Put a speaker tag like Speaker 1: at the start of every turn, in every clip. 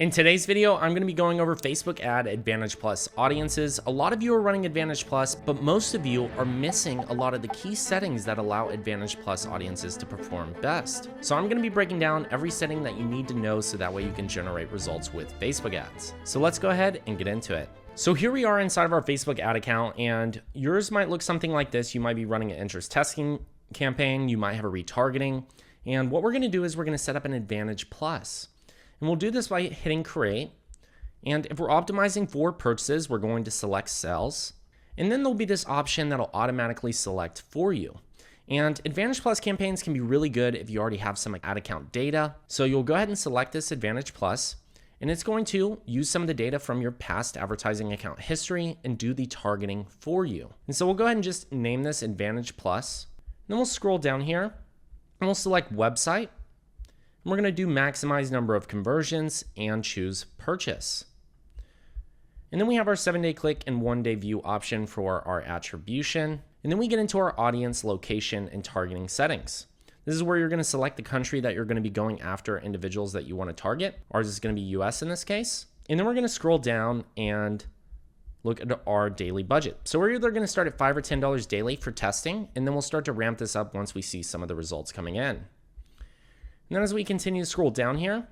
Speaker 1: In today's video, I'm going to be going over Facebook Ad Advantage Plus audiences. A lot of you are running Advantage Plus, but most of you are missing a lot of the key settings that allow Advantage Plus audiences to perform best. So I'm going to be breaking down every setting that you need to know so that way you can generate results with Facebook ads. So let's go ahead and get into it. So here we are inside of our Facebook ad account, and yours might look something like this. You might be running an interest testing campaign. You might have a retargeting. And what we're going to do is we're going to set up an Advantage Plus. And we'll do this by hitting create. And if we're optimizing for purchases, we're going to select sales. And then there'll be this option that'll automatically select for you. And Advantage Plus campaigns can be really good if you already have some ad account data. So you'll go ahead and select this Advantage Plus, and it's going to use some of the data from your past advertising account history and do the targeting for you. And so we'll go ahead and just name this Advantage Plus. Then we'll scroll down here and we'll select website. We're going to do maximize number of conversions and choose purchase. And then we have our 7-day click and 1-day view option for our attribution. And then we get into our audience location and targeting settings. This is where you're going to select the country that you're going to be going after individuals that you want to target. Ours is going to be US in this case. And then we're going to scroll down and look at our daily budget. So we're either going to start at $5 or $10 daily for testing, and then we'll start to ramp this up once we see some of the results coming in. And then as we continue to scroll down here,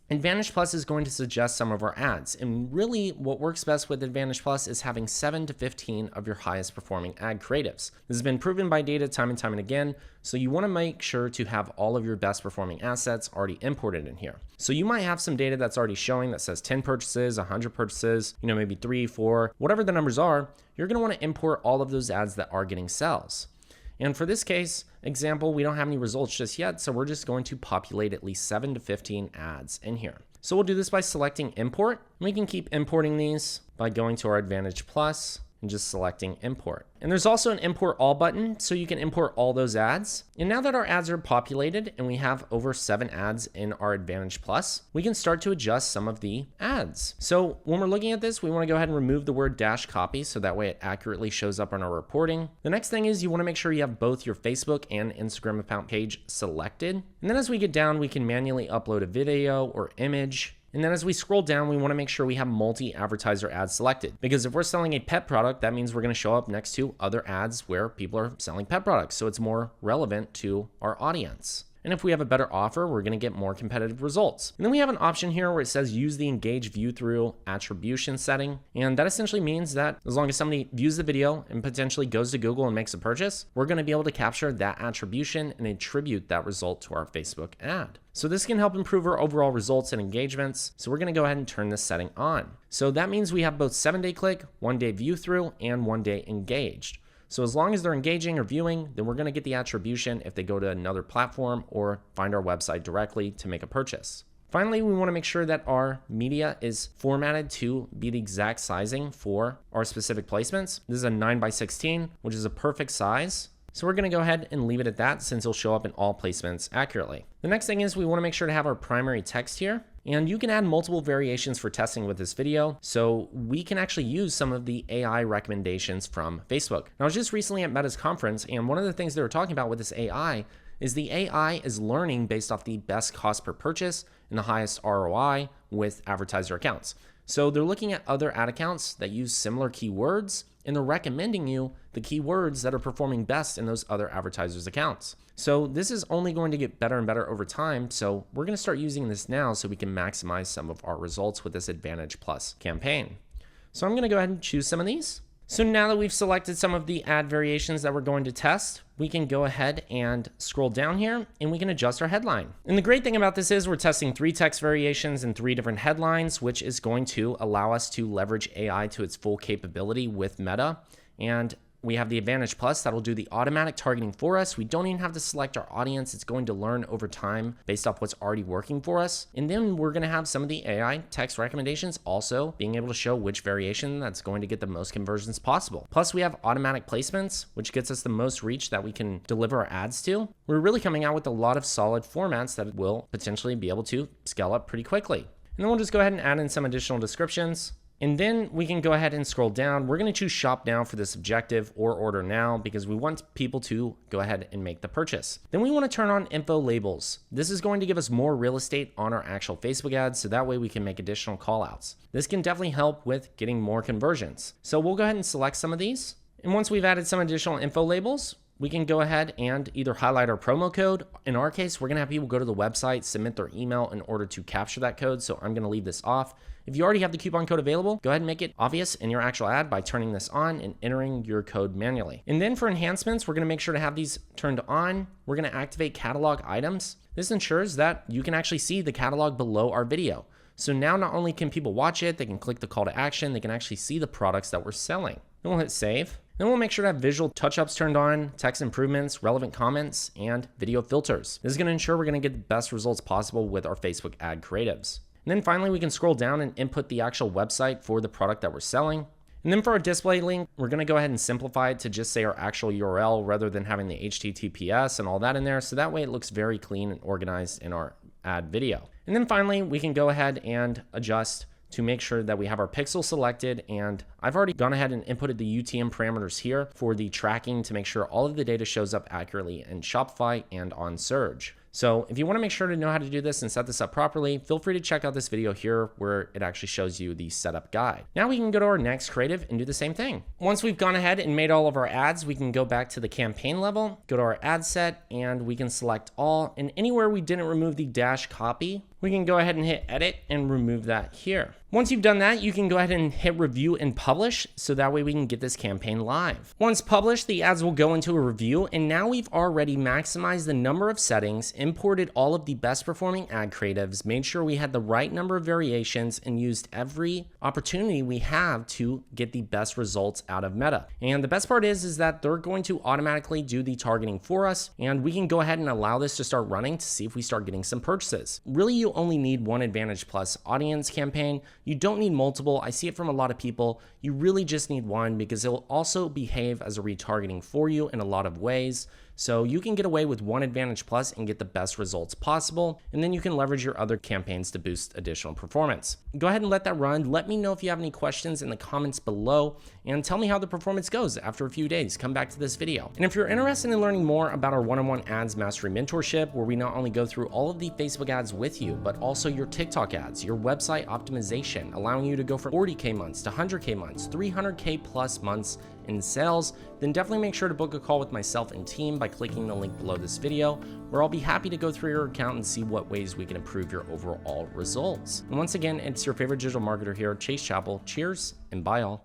Speaker 1: Advantage Plus is going to suggest some of our ads. And really what works best with Advantage Plus is having 7 to 15 of your highest performing ad creatives. This has been proven by data time and time and again. So you want to make sure to have all of your best performing assets already imported in here. So you might have some data that's already showing that says 10 purchases, 100 purchases, maybe 3, 4, whatever the numbers are. You're going to want to import all of those ads that are getting sales. And for this case example, we don't have any results just yet, so we're just going to populate at least 7 to 15 ads in here. So we'll do this by selecting import. We can keep importing these by going to our Advantage Plus and just selecting import. And there's also an import all button, so you can import all those ads. And now that our ads are populated and we have over 7 ads in our Advantage Plus, we can start to adjust some of the ads. So when we're looking at this, we want to go ahead and remove the word dash copy so that way it accurately shows up on our reporting. The next thing is you want to make sure you have both your Facebook and Instagram account page selected. And then as we get down, we can manually upload a video or image. And then as we scroll down, we want to make sure we have multi-advertiser ads selected, because if we're selling a pet product, that means we're going to show up next to other ads where people are selling pet products. So it's more relevant to our audience. And if we have a better offer, we're going to get more competitive results. And then we have an option here where it says use the engage view through attribution setting. And that essentially means that as long as somebody views the video and potentially goes to Google and makes a purchase, we're going to be able to capture that attribution and attribute that result to our Facebook ad. So this can help improve our overall results and engagements. So we're going to go ahead and turn this setting on. So that means we have both 7-day click, 1-day view through, and 1-day engaged. So as long as they're engaging or viewing, then we're going to get the attribution if they go to another platform or find our website directly to make a purchase. Finally, we want to make sure that our media is formatted to be the exact sizing for our specific placements. This is a 9:16, which is a perfect size. So we're going to go ahead and leave it at that since it'll show up in all placements accurately. The next thing is we want to make sure to have our primary text here. And you can add multiple variations for testing with this video. So we can actually use some of the AI recommendations from Facebook. Now, I was just recently at Meta's conference, and one of the things they were talking about with this AI is the AI is learning based off the best cost per purchase and the highest ROI with advertiser accounts. So they're looking at other ad accounts that use similar keywords, and they're recommending you the keywords that are performing best in those other advertisers' accounts. So this is only going to get better and better over time. So we're going to start using this now so we can maximize some of our results with this Advantage Plus campaign. So I'm going to go ahead and choose some of these. So now that we've selected some of the ad variations that we're going to test, we can go ahead and scroll down here and we can adjust our headline. And the great thing about this is we're testing 3 text variations and 3 different headlines, which is going to allow us to leverage AI to its full capability with Meta. And we have the Advantage Plus that'll do the automatic targeting for us. We don't even have to select our audience. It's going to learn over time based off what's already working for us. And then we're going to have some of the AI text recommendations also being able to show which variation that's going to get the most conversions possible. Plus we have automatic placements, which gets us the most reach that we can deliver our ads to. We're really coming out with a lot of solid formats that will potentially be able to scale up pretty quickly. And then we'll just go ahead and add in some additional descriptions. And then we can go ahead and scroll down. We're going to choose shop now for this objective, or order now, because we want people to go ahead and make the purchase. Then we want to turn on info labels. This is going to give us more real estate on our actual Facebook ads, so that way we can make additional call outs. This can definitely help with getting more conversions. So we'll go ahead and select some of these. And once we've added some additional info labels, we can go ahead and either highlight our promo code. In our case, we're going to have people go to the website, submit their email in order to capture that code. So I'm going to leave this off. If you already have the coupon code available, go ahead and make it obvious in your actual ad by turning this on and entering your code manually. And then for enhancements, we're going to make sure to have these turned on. We're going to activate catalog items. This ensures that you can actually see the catalog below our video. So now not only can people watch it, they can click the call to action, they can actually see the products that we're selling. Then we'll hit save. Then we'll make sure to have visual touch-ups turned on, text improvements, relevant comments, and video filters. This is going to ensure we're going to get the best results possible with our Facebook ad creatives. And then finally, we can scroll down and input the actual website for the product that we're selling. And then for our display link, we're going to go ahead and simplify it to just say our actual URL rather than having the HTTPS and all that in there. So that way it looks very clean and organized in our ad video. And then finally, we can go ahead and adjust to make sure that we have our pixel selected. And I've already gone ahead and inputted the UTM parameters here for the tracking to make sure all of the data shows up accurately in Shopify and on Surge. So if you want to make sure to know how to do this and set this up properly, feel free to check out this video here where it actually shows you the setup guide. Now we can go to our next creative and do the same thing. Once we've gone ahead and made all of our ads, we can go back to the campaign level, go to our ad set, and we can select all. And anywhere we didn't remove the dash copy, we can go ahead and hit edit and remove that here. Once you've done that, you can go ahead and hit review and publish, so that way we can get this campaign live. Once published, the ads will go into a review, and now we've already maximized the number of settings, imported all of the best performing ad creatives, made sure we had the right number of variations, and used every opportunity we have to get the best results out of Meta. And the best part is that they're going to automatically do the targeting for us, and we can go ahead and allow this to start running to see if we start getting some purchases. Really, you only need one Advantage Plus audience campaign. You don't need multiple. I see it from a lot of people. You really just need one because it will also behave as a retargeting for you in a lot of ways. So you can get away with one Advantage Plus and get the best results possible. And then you can leverage your other campaigns to boost additional performance. Go ahead and let that run. Let me know if you have any questions in the comments below and tell me how the performance goes after a few days. Come back to this video. And if you're interested in learning more about our one-on-one ads mastery mentorship, where we not only go through all of the Facebook ads with you, but also your TikTok ads, your website optimization, allowing you to go from 40K months to 100K months, 300K plus months in sales, then definitely make sure to book a call with myself and team by clicking the link below this video, where I'll be happy to go through your account and see what ways we can improve your overall results. And once again, it's your favorite digital marketer here, Chase Chappell. Cheers and bye all.